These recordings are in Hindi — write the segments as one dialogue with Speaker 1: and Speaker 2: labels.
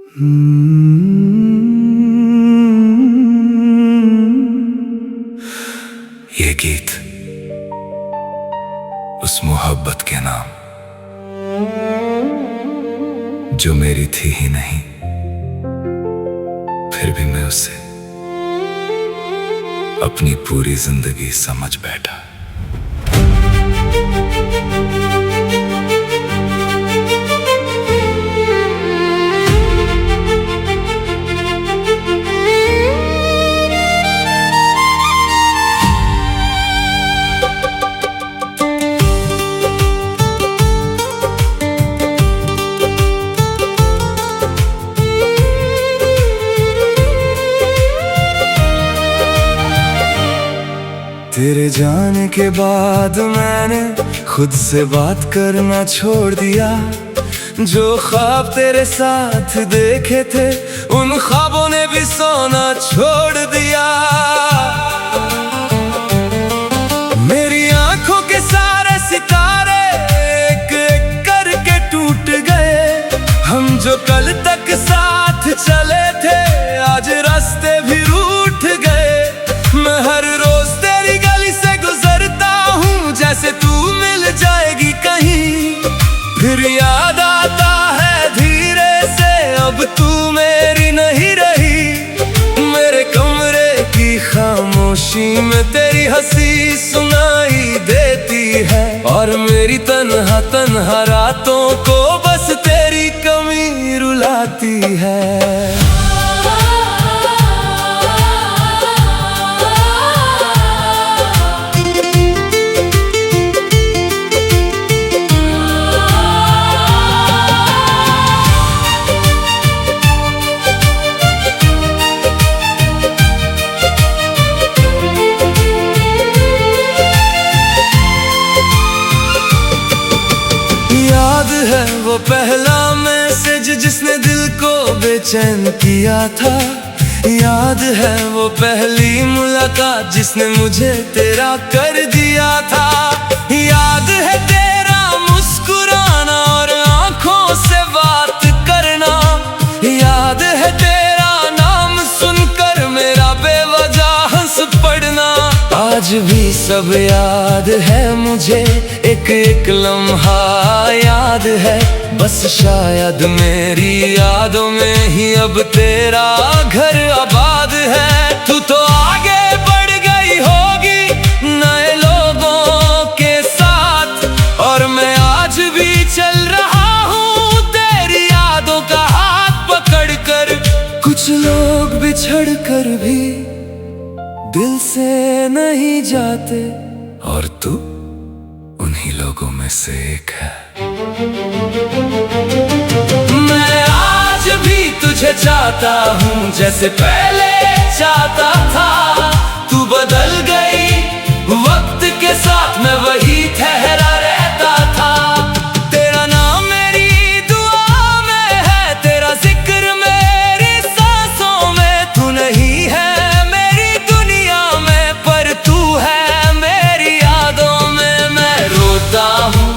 Speaker 1: ये गीत उस मोहब्बत के नाम जो मेरी थी ही नहीं, फिर भी मैं उसे अपनी पूरी जिंदगी समझ बैठा। तेरे जाने के बाद मैंने खुद से बात करना छोड़ दिया। जो ख्वाब तेरे साथ देखे थे उन ख्वाबों ने भी सोना छोड़ दिया। मेरी आंखों के सारे सितारे एक एक करके टूट गए। हम जो कल तक साथ चले थे आज रास्ते भी रूठ गए। मैं हर रोज तेरी गली से गुजरता हूँ जैसे तू मिल जाएगी कहीं। फिर याद आता है धीरे से अब तू मेरी नहीं रही। मेरे कमरे की खामोशी में तेरी हंसी सुनाई देती है और मेरी तन्हा तन्हा रातों को बस तेरी कमी रुलाती है। याद है वो पहला मैसेज जिसने दिल को बेचैन किया था। याद है वो पहली मुलाकात जिसने मुझे तेरा कर दिया था। याद है तेरा मुस्कुराना और आंखों से बात करना। याद है तेरा नाम सुनकर मेरा बेवजह हंस पड़ना। आज भी सब याद है मुझे, एक एक लम्हा याद है। बस शायद मेरी यादों में ही अब तेरा घर आबाद है। तू तो आगे बढ़ गई होगी नए लोगों के साथ और मैं आज भी चल रहा हूँ तेरी यादों का हाथ पकड़ कर। कुछ लोग बिछड़ कर भी दिल से नहीं जाते और तू उन्हीं लोगों में से एक है। मैं आज भी तुझे चाहता हूँ जैसे पहले चाहता था। तू बदल गई वक्त के साथ मैं वही ठहरा रहता था। तेरा नाम मेरी दुआ में है, तेरा जिक्र मेरी सांसों में। तू नहीं है मेरी दुनिया में पर तू है मेरी यादों में। मैं रोता हूँ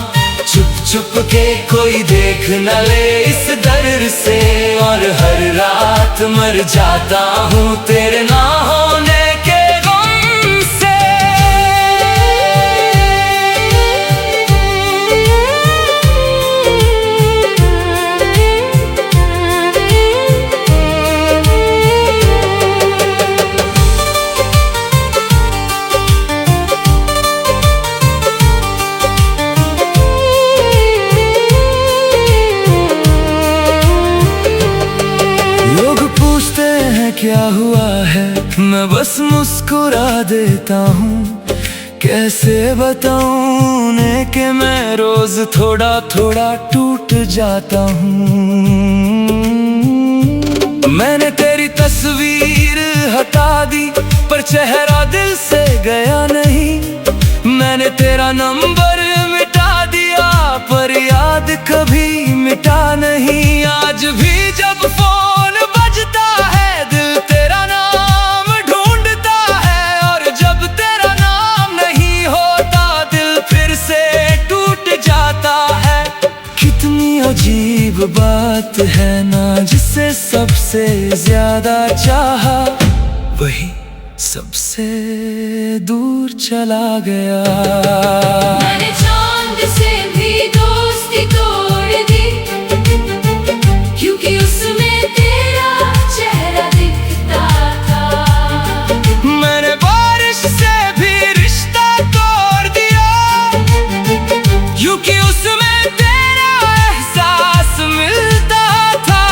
Speaker 1: चुप चुप के कोई देख न ले इस दर्द से और हर रात मर जाता हूँ तेरे ना होने के गम से। लोग पूछते हैं क्या हुआ है, मैं बस मुस्कुरा देता हूँ। कैसे बताऊं उन्हें कि मैं रोज थोड़ा थोड़ा टूट जाता हूँ। मैंने तेरी तस्वीर हटा दी पर चेहरा दिल से गया नहीं। मैंने तेरा नंबर मिटा दिया पर याद कभी मिटा नहीं। आज भी जब फोन बजता है दिल तेरा नाम ढूंढता है और जब तेरा नाम नहीं होता दिल फिर से टूट जाता है। कितनी अजीब बात है ना, जिसे सबसे ज्यादा चाहा वही सबसे दूर चला गया।
Speaker 2: मैंने चांद से भी दोस्ती तोड़ दी, क्योंकि उसमें तेरा चेहरा दिखता था।
Speaker 1: मैंने बारिश से भी रिश्ता तोड़ दिया, क्योंकि उसमें तेरा एहसास मिलता था।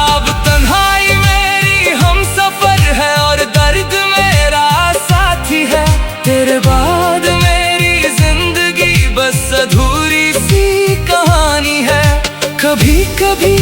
Speaker 1: अब तन्हाई मेरी हमसफर है और दर्द मेरा साथी है। तेरे बाद मेरी जिंदगी बस अधूरी सी कहानी है। कभी कभी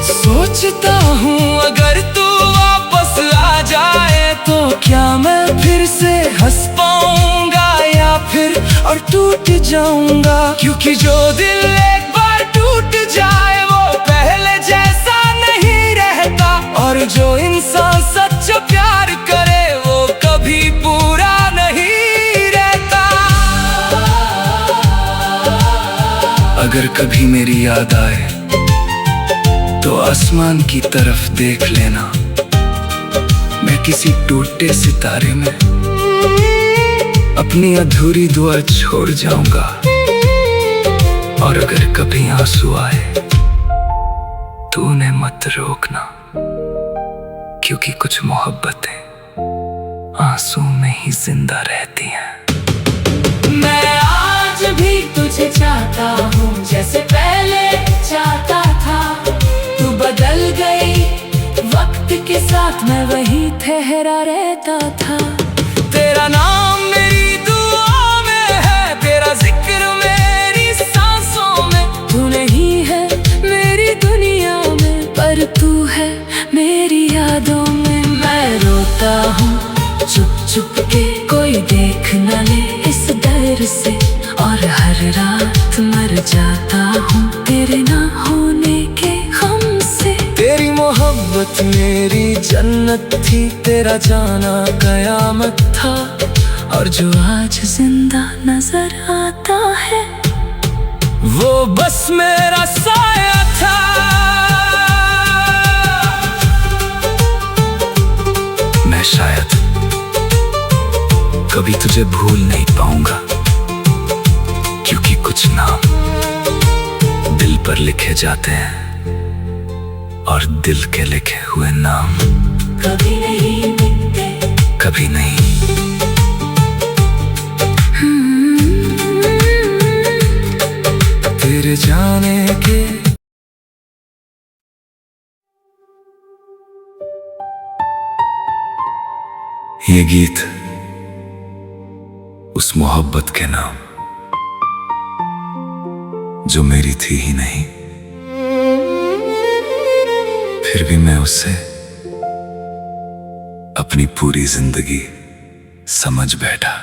Speaker 1: सोचता हूँ अगर तू वापस आ जाए तो क्या मैं फिर से हंस पाऊंगा या फिर और टूट जाऊंगा। क्योंकि जो दिल एक बार टूट जाए वो पहले जैसा नहीं रहता, और जो इंसान सच्चा प्यार करे वो कभी पूरा नहीं रहता। अगर कभी मेरी याद आए तो आसमान की तरफ देख लेना, मैं किसी टूटे सितारे में अपनी अधूरी दुआ छोड़ जाऊंगा। और अगर कभी आंसू आए तो उन्हें मत रोकना, क्योंकि कुछ मोहब्बतें आंसू में ही जिंदा रहती हैं।
Speaker 2: मैं आज भी तुझे चाहता हूँ जैसे पहले चाहता था। तू बदल गई वक्त के साथ, मैं वहीं ठहरा रहता था।
Speaker 1: तेरा नाम मेरी दुआ में है, तेरा जिक्र मेरी सांसों में।
Speaker 2: तू नहीं है मेरी दुनिया में, पर तू है मेरी यादों में। मैं रोता हूँ चुप चुप के, कोई देख न ले इस डर से। और हर रात मर जाता हूँ तेरे ना होने के गम से।
Speaker 1: तेरी मोहब्बत मेरी जन्नत थी, तेरा जाना कयामत था।
Speaker 2: और जो आज जिंदा नजर आता है
Speaker 1: वो बस मेरा साया था। मैं शायद कभी तुझे भूल नहीं पाऊंगा, क्योंकि कुछ नाम दिल पर लिखे जाते हैं और दिल के लिखे हुए नाम
Speaker 2: कभी नहीं मिलते,
Speaker 1: कभी नहीं। तेरे जाने के ये गीत उस मोहब्बत के नाम जो मेरी थी ही नहीं, फिर भी मैं उससे अपनी पूरी जिंदगी समझ बैठा।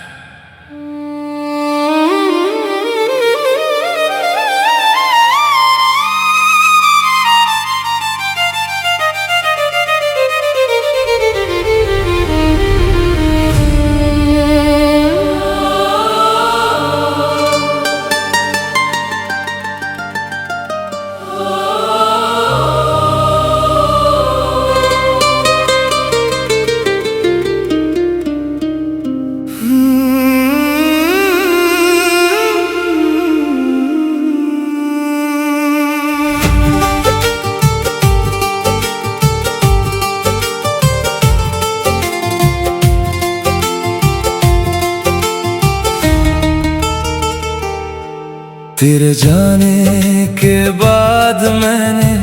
Speaker 1: तेरे जाने के बाद मैंने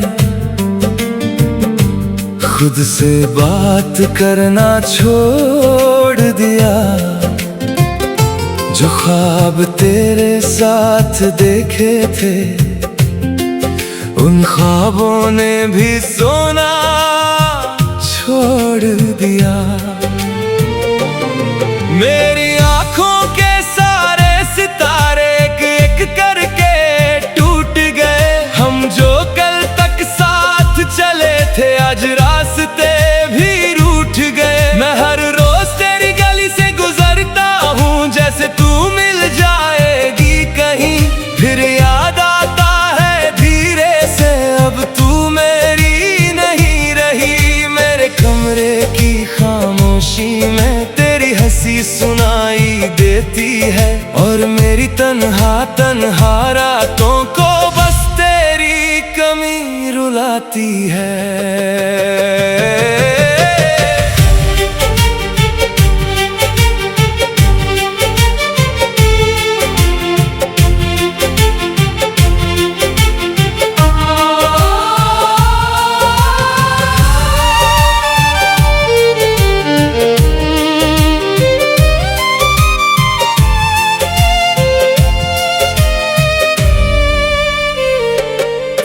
Speaker 1: खुद से बात करना छोड़ दिया। जो ख्वाब तेरे साथ देखे थे उन ख्वाबों ने भी सोना छोड़ दिया। मेरी आंखों के सारे सितारे एक एक करके टूट गए। हम जो कल तक साथ चले थे आज रास्ते भी रूठ गए। मैं हर रोज तेरी गली से गुजरता हूँ जैसे तू मिल जाएगी कहीं। फिर याद आता है धीरे से तन्हा रातों को बस तेरी कमी रुलाती है।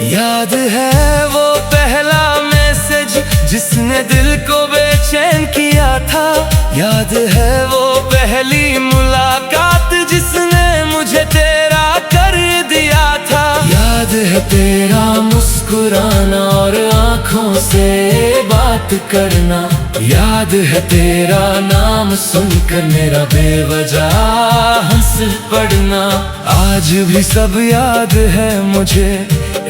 Speaker 1: याद है वो पहला मैसेज जिसने दिल को बेचैन किया था। याद है वो पहली मुलाकात जिसने मुझे तेरा कर दिया था। याद है तेरा मुस्कुराना और आँखों से बात करना। याद है तेरा नाम सुनकर मेरा बेवजह हंस पड़ना। आज भी सब याद है मुझे,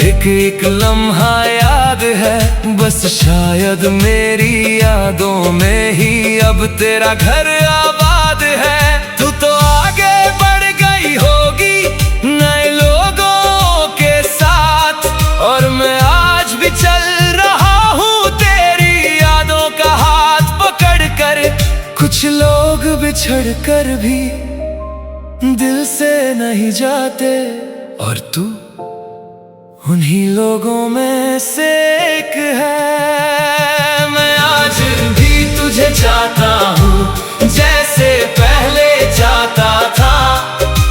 Speaker 1: एक एक लम्हा याद है। बस शायद मेरी यादों में ही अब तेरा घर आबाद है। तू तो आगे बढ़ गई होगी नए लोगों के साथ, और मैं आज भी चल रहा हूँ तेरी यादों का हाथ पकड़ कर। कुछ लोग बिछड़ कर भी दिल से नहीं जाते, और तू उन्हीं लोगों में से एक है। मैं आज भी तुझे चाहता हूँ जैसे पहले चाहता था।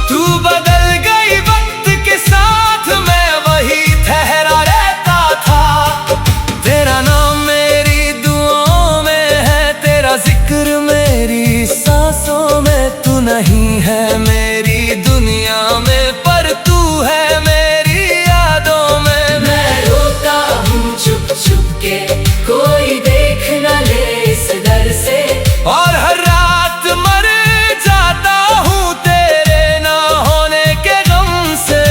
Speaker 1: तू बदल गई वक्त के साथ, मैं वही ठहरा रहता था। तेरा नाम मेरी दुआओं में है, तेरा जिक्र मेरी सांसों में। तू नहीं है मेरी दुनिया में, पर तू है मेरी यादों में। मैं रोता हूँ चुप चुप के, कोई देख न ले इस डर से, और हर रात मर जाता हूँ तेरे ना होने के गम से।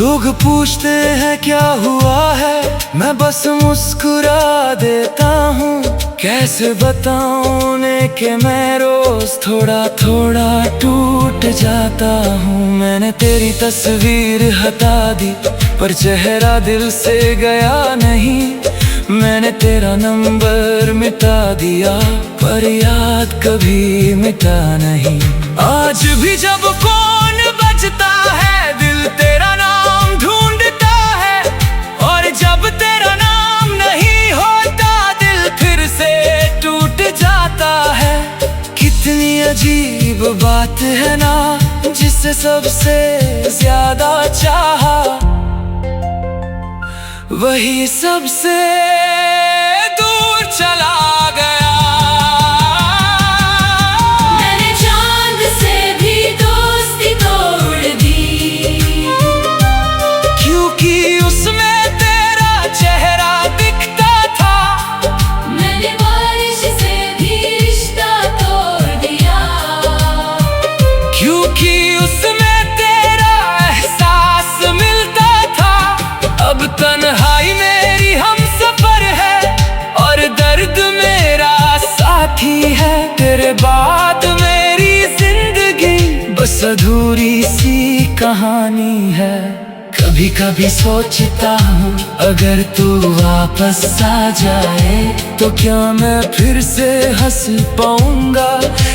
Speaker 1: लोग पूछते हैं क्या हुआ है, मैं बस मुस्कुरा देता हूँ। कैसे बताऊं उन्हें कि मैं रोज थोड़ा थोड़ा टूट जाता हूँ। मैंने तेरी तस्वीर हटा दी पर चेहरा दिल से गया नहीं। मैंने तेरा नंबर मिटा दिया पर याद कभी मिटा नहीं। आज भी जब कौन बजता है दिल तेरा नाम ढूंढता है, और जब तेरा नाम नहीं होता दिल फिर से टूट जाता है। कितनी अजीब बात है ना, जिसे सबसे ज्यादा चाहा वही सबसे दूर चला गया।
Speaker 2: मैंने चांद से भी दोस्ती तोड़ दी,
Speaker 1: क्योंकि उसमें तेरा चेहरा दिखता था।
Speaker 2: मैंने बारिश से भी रिश्ता तोड़ दिया,
Speaker 1: क्योंकि उसमें तेरा एहसास मिलता था। अब तन्हाई मेरी हम सफर है और दर्द मेरा साथी है। तेरे बाद मेरी जिंदगी बस अधूरी सी कहानी है। कभी कभी सोचता हूँ अगर तू वापस आ जाए तो क्या मैं फिर से हंस पाऊंगा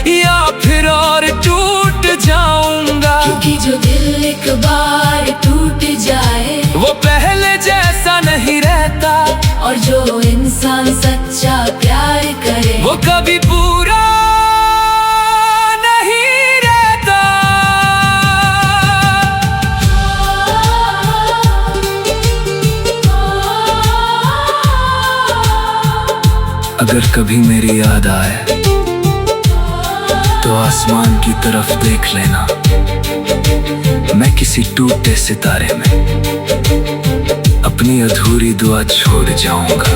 Speaker 1: या फिर और टूट जाऊंगा।
Speaker 2: क्योंकि जो दिल एक बार टूट जाए
Speaker 1: वो पहले जैसा नहीं रहता,
Speaker 2: और जो इंसान सच्चा प्यार करे
Speaker 1: वो कभी पूरा नहीं रहता। अगर कभी मेरी याद आए तो आसमान की तरफ देख लेना। मैं किसी टूटे सितारे में अपनी अधूरी दुआ छोड़ जाऊंगा।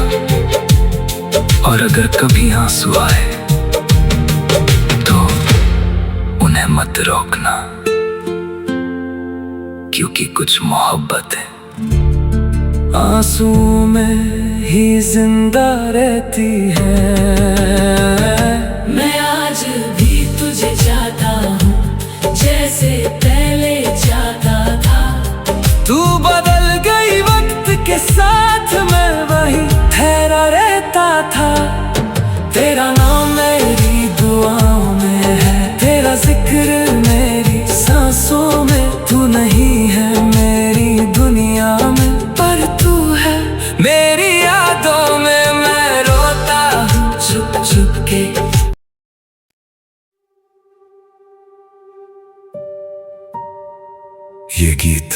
Speaker 1: और अगर कभी आंसू आए तो उन्हें मत रोकना, क्योंकि कुछ मोहब्बत है आंसुओं में ही जिंदा रहती है।
Speaker 2: मैं आज भी तुझे चाहता हूँ जैसे पहले चाहता था।
Speaker 1: तू बदल गई वक्त के साथ, मैं वही ठहरा रहता था। तेरा नाम मेरी दुआओं में है, तेरा जिक्र मेरी सांसों में। तू नहीं है मेरी दुनिया में, पर तू है मेरी यादों में। मैं रोता हूँ छुप छुप के। ये गीत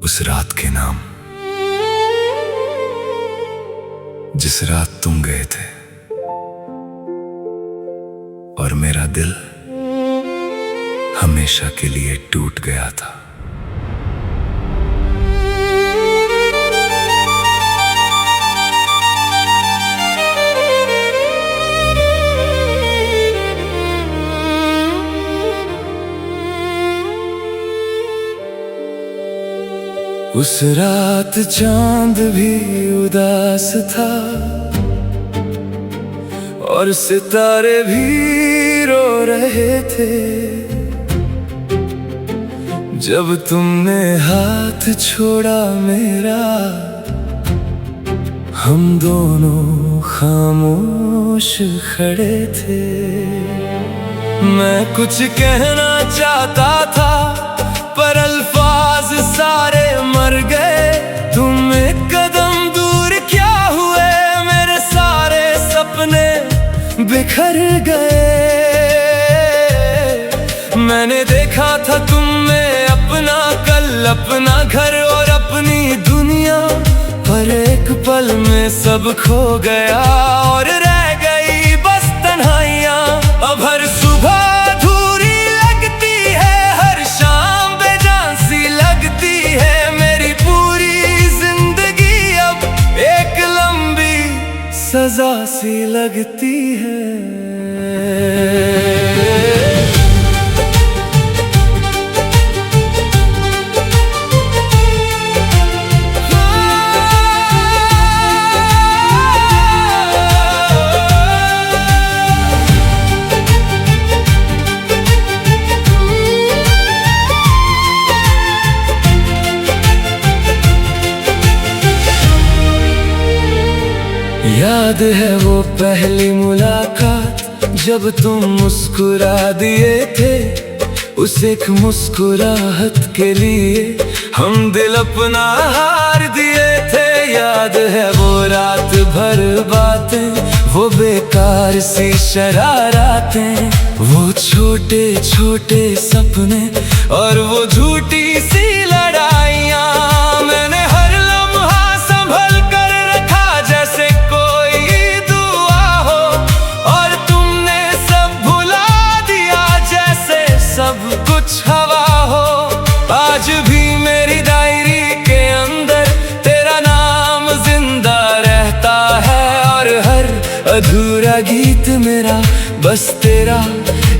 Speaker 1: उस रात के नाम, जिस रात तुम गए थे और मेरा दिल हमेशा के लिए टूट गया था। उस रात चांद भी उदास था और सितारे भी रो रहे थे। जब तुमने हाथ छोड़ा मेरा, हम दोनों खामोश खड़े थे। मैं कुछ कहना चाहता था पर अल्फाज सारे मर गए। तुम एक कदम दूर क्या हुए, मेरे सारे सपने बिखर गए। मैंने देखा था तुम में अपना कल, अपना घर और अपनी दुनिया, पर एक पल में सब खो गया और रह गई बस तन्हाइयां। अब हर सुबह अधूरी लगती है, हर शाम बेजान सी लगती है। मेरी पूरी जिंदगी अब एक लंबी सजा सी लगती है। याद है वो पहली मुलाकात, जब तुम मुस्कुरा दिए थे। उस एक मुस्कुराहट के लिए हम दिल अपना हार दिए थे। याद है वो रात भर बातें, वो बेकार सी शरारतें, वो छोटे छोटे सपने और वो झूठी सी लड़ाइयाँ। मैंने हर लम्हा संभल कर रखा जैसे कोई दुआ हो, और तुमने सब भुला दिया जैसे सब कुछ हवा हो। आज भी मेरी डायरी के अंदर तेरा नाम जिंदा रहता है, और हर अधूरा गीत मेरा बस तेरा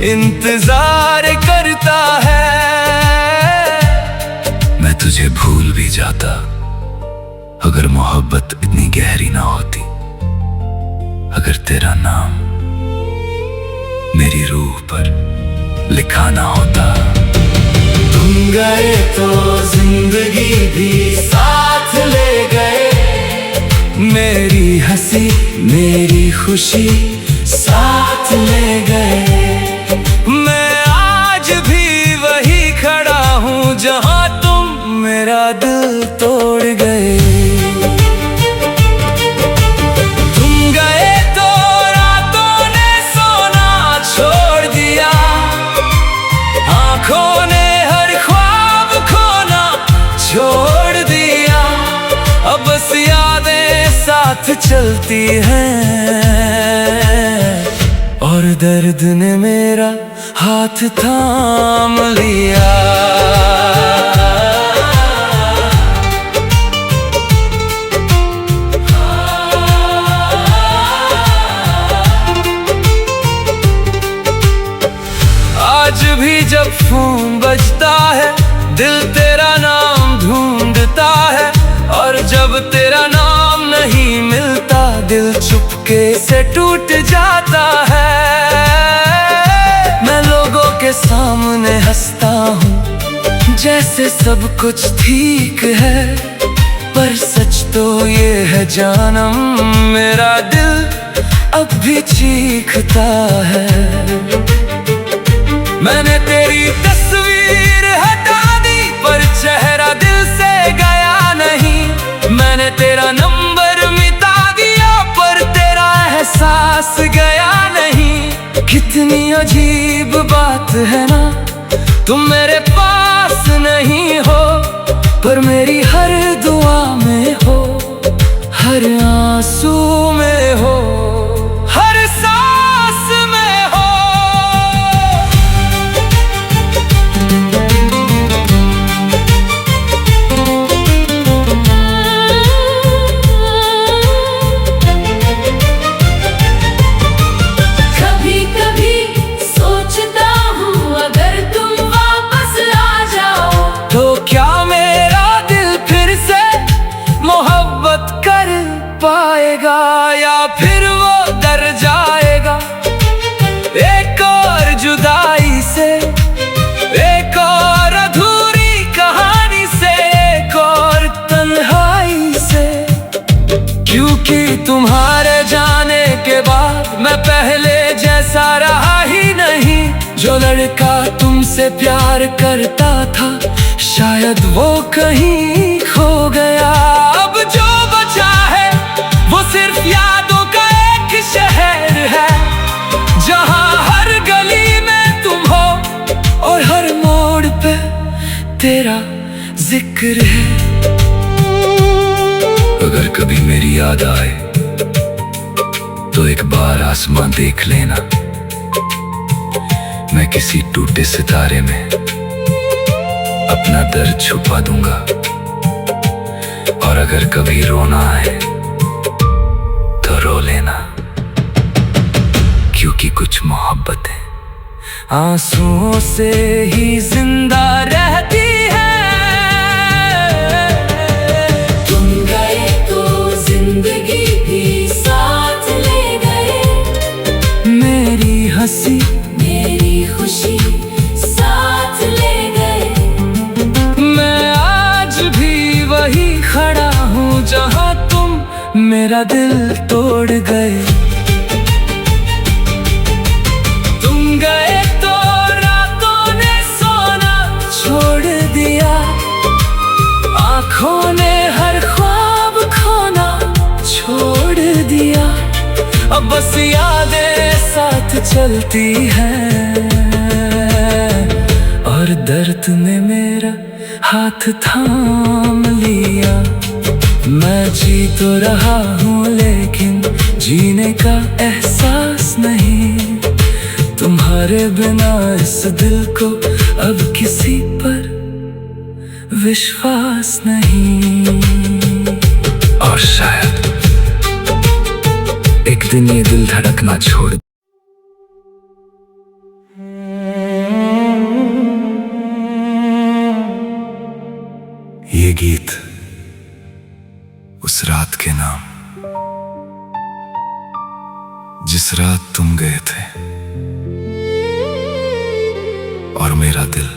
Speaker 1: इंतजार करता है। मैं तुझे भूल भी जाता अगर मोहब्बत इतनी गहरी ना होती, अगर तेरा नाम मेरी रूह पर लिखा ना होता। तुम गए तो जिंदगी भी साथ ले गए, मेरी हंसी मेरी खुशी साथ ले गए। मैं आज भी वही खड़ा हूँ जहाँ तुम मेरा दिल तोड़ गए। तुम गए तो रातों ने सोना छोड़ दिया, आँखों ने हर ख्वाब खोना छोड़ दिया। अब बस यादें साथ चलती हैं और दर्द ने मेरा हाथ थाम लिया। जब फोन बजता है दिल तेरा नाम ढूंढता है, और जब तेरा नाम नहीं मिलता दिल चुपके से टूट जाता है। मैं लोगों के सामने हंसता हूँ जैसे सब कुछ ठीक है, पर सच तो ये है जानम मेरा दिल अब भी चीखता है। मैंने तेरी तस्वीर हटा दी पर चेहरा दिल से गया नहीं, मैंने तेरा नंबर मिटा दिया पर तेरा एहसास गया नहीं। कितनी अजीब बात है ना, तुम मेरे पास नहीं हो पर मेरी हर दुआ में हो, हर आंसू में हो, हर सांस में हो।
Speaker 2: कभी कभी सोचता हूँ अगर तुम वापस आ जाओ
Speaker 1: तो क्या मेरा दिल फिर से मोहब्बत कर पाएगा, या फिर वो डर जाएगा एक और जुदाई से, एक और अधूरी कहानी से, एक और तन्हाई से। क्योंकि तुम्हारे जाने के बाद मैं पहले जैसा रहा ही नहीं। जो लड़का तुमसे प्यार करता था शायद वो कहीं खो गया। अब जो बचा है वो सिर्फ यादों का एक शहर है, जहाँ हर गली में तुम हो और हर मोड़ पे तेरा जिक्र है। अगर कभी मेरी याद आए तो एक बार आसमां देख लेना, मैं किसी टूटे सितारे में अपना दर्द छुपा दूंगा। और अगर कभी रोना आए तो रो लेना, क्योंकि कुछ मोहब्बतें आंसुओं से ही जिंदा रहती है।
Speaker 2: तुम गए तो जिंदगी भी साथ ले गए,
Speaker 1: मेरी हंसी
Speaker 2: मेरी खुशी साथ ले गए।
Speaker 1: मैं आज भी वही खड़ा हूँ जहाँ तुम मेरा दिल तोड़ गए। तुम गए तो रातों ने सोना छोड़ दिया, आँखों ने हर ख्वाब खोना छोड़ दिया। अब बस यादें साथ चलती हैं और दर्द ने मेरा हाथ थाम लिया। मैं जी तो रहा हूँ लेकिन जीने का एहसास नहीं। तुम्हारे बिना इस दिल को अब किसी पर विश्वास नहीं। और शायद एक दिन ये दिल धड़कना छोड़। ये गीत उस रात के नाम, जिस रात तुम गए थे और मेरा दिल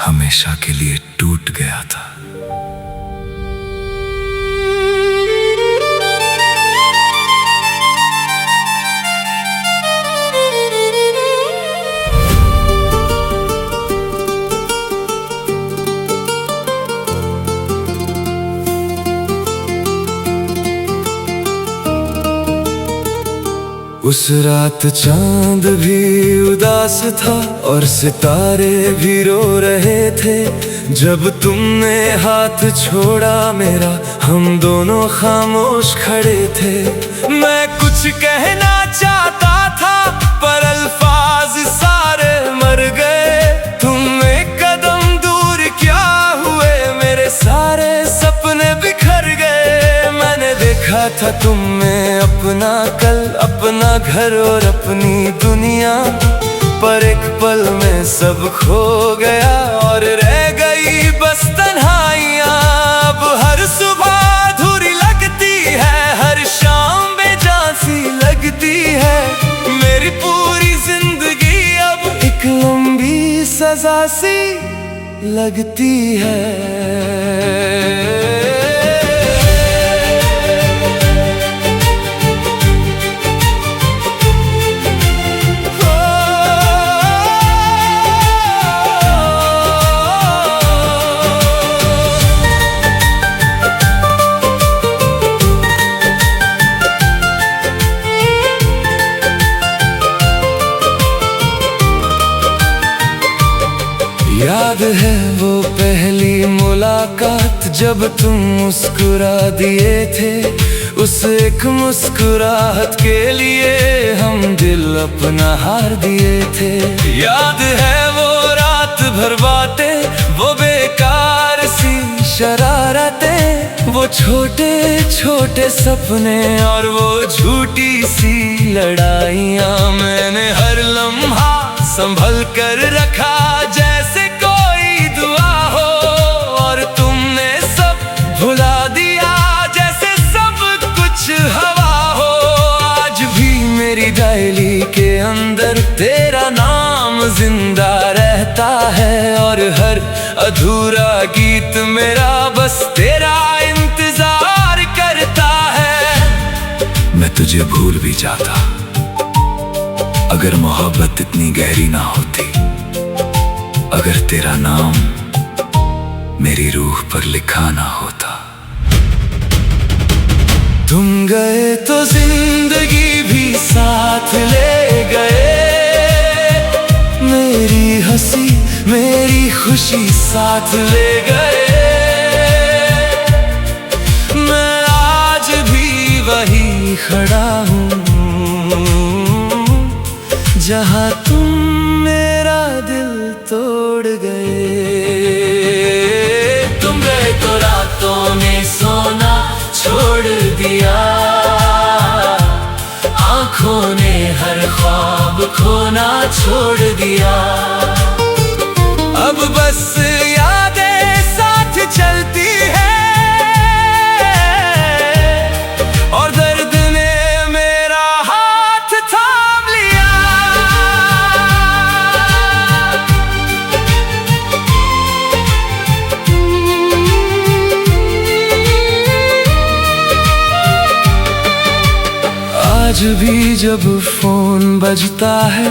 Speaker 1: हमेशा के लिए टूट गया था। उस रात चांद भी उदास था और सितारे भी रो रहे थे। जब तुमने हाथ छोड़ा मेरा, हम दोनों खामोश खड़े थे। मैं कुछ कहना चाहता था पर अल्फाज सारे मर गए। तुम एक कदम दूर क्या हुए, मेरे सारे सपने बिखर गए। मैंने देखा था तुम में अपना कल, अपना घर और अपनी दुनिया। पर एक पल में सब खो गया और रह गई बस तन्हाइयां। अब हर सुबह अधूरी लगती है, हर शाम बेजान सी लगती है। मेरी पूरी जिंदगी अब एक लंबी सजा सी लगती है। याद है वो पहली मुलाकात जब तुम मुस्कुरा दिए थे। उस एक मुस्कुराहट के लिए हम दिल अपना हार दिए थे। याद है वो रात भर बातें, वो बेकार सी शरारतें, वो छोटे छोटे सपने और वो झूठी सी लड़ाइयाँ। मैंने हर लम्हा संभल कर रखा जैसे कोई दुआ हो, और तुमने सब भुला दिया जैसे सब कुछ हवा हो। आज भी मेरी डायरी के अंदर तेरा नाम जिंदा रहता है, और हर अधूरा गीत मेरा बस तेरा इंतजार करता है। मैं तुझे भूल भी जाता अगर मोहब्बत इतनी गहरी ना होती, अगर तेरा नाम मेरी रूह पर लिखा ना होता। तुम गए तो जिंदगी भी साथ ले गए, मेरी हंसी मेरी खुशी साथ ले गए। मैं आज भी वही खड़ा हूँ जहाँ तुम मेरा दिल तोड़ गए। तुम गए तो रातों में सोना छोड़ दिया, आँखों ने हर ख्वाब खोना छोड़ दिया। अब बस यादें साथ चलती है, और दर्द ने मेरा हाथ थाम लिया। आज भी जब फोन बजता है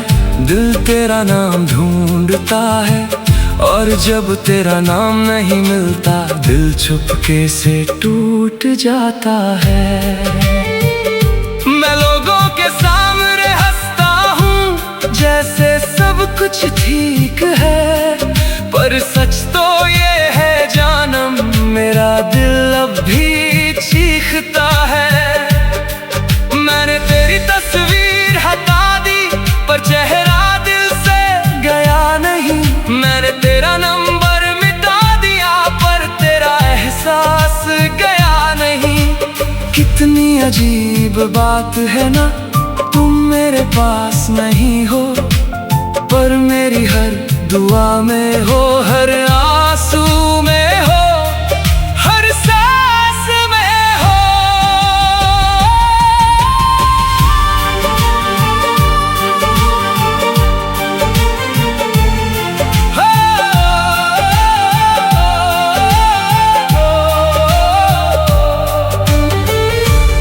Speaker 1: दिल तेरा नाम ढूंढता है, और जब तेरा नाम नहीं मिलता दिल चुपके से टूट जाता है। मैं लोगों के सामने हंसता हूँ जैसे सब कुछ ठीक है, पर सच तो ये है जानम मेरा दिल अब भी चीखता है। मैंने तेरी तस्वीर हटा दी पर चेहरा दिल से गया नहीं। मैंने तेरा नंबर मिटा दिया पर तेरा एहसास गया नहीं। कितनी अजीब बात है ना, तुम मेरे पास नहीं हो, पर मेरी हर दुआ में हो, हर आंसू में हो, हर सांस में हो।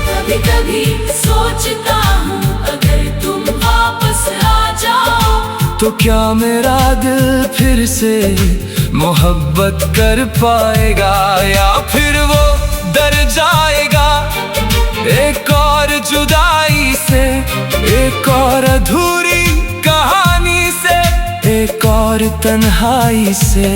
Speaker 2: कभी कभी सोचता हूँ अगर तुम वापस आ जाओ
Speaker 1: तो क्या मेरा दिल फिर से मोहब्बत कर पाएगा, या फिर वो डर जाएगा एक और जुदाई से, एक और अधूरी कहानी से, एक और तन्हाई से।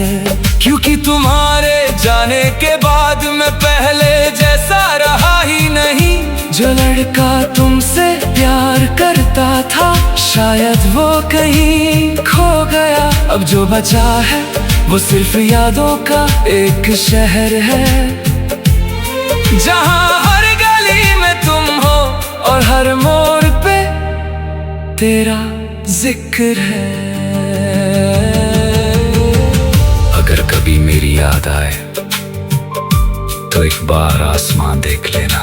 Speaker 1: क्योंकि तुम्हारे जाने के बाद मैं पहले जैसा रहा ही नहीं। जो लड़का तुमसे प्यार करता था शायद वो कहीं खो गया। अब जो बचा है वो सिर्फ यादों का एक शहर है, जहाँ हर गली में तुम हो और हर मोड़ पे तेरा जिक्र है।
Speaker 3: अगर कभी मेरी याद आए तो एक बार आसमां देख लेना।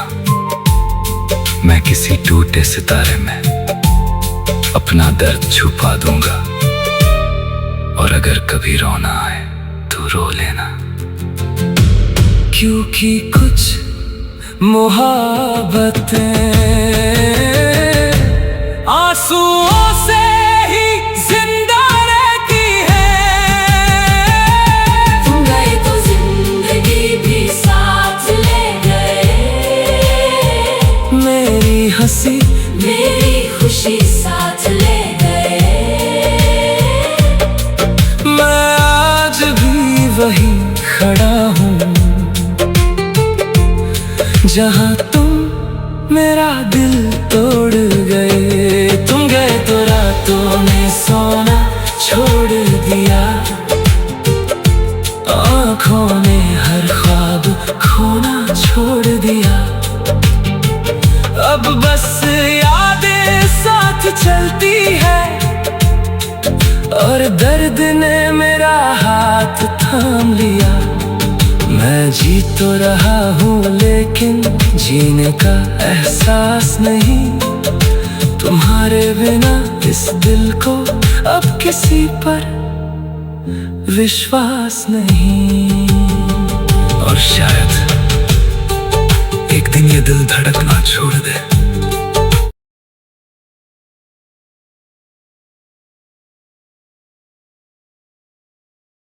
Speaker 3: मैं किसी टूटे सितारे में अपना दर्द छुपा दूंगा। और अगर कभी रोना आए तो रो लेना।
Speaker 1: क्योंकि कुछ मोहब्बतें आंसुओं से ही जिंदा रहती है।
Speaker 2: तुम गए तो जिंदगी भी साथ ले गए।
Speaker 1: मेरी हंसी
Speaker 2: मेरी खुशी साथ ले गए।
Speaker 1: मैं आज भी वही खड़ा हूँ जहाँ तुम मेरा दिल तोड़ गए। तुम गए तो रातों में सोना छोड़ दिया। आँखों ने हर ख्वाब खोना छोड़ दिया। अब बस यादें साथ चलती है और दर्द ने मेरा हाथ थाम लिया। मैं जी तो रहा हूँ लेकिन जीने का एहसास नहीं। तुम्हारे बिना इस दिल को अब किसी पर विश्वास नहीं।
Speaker 3: और शायद एक दिन ये दिल धड़कना छोड़ दे।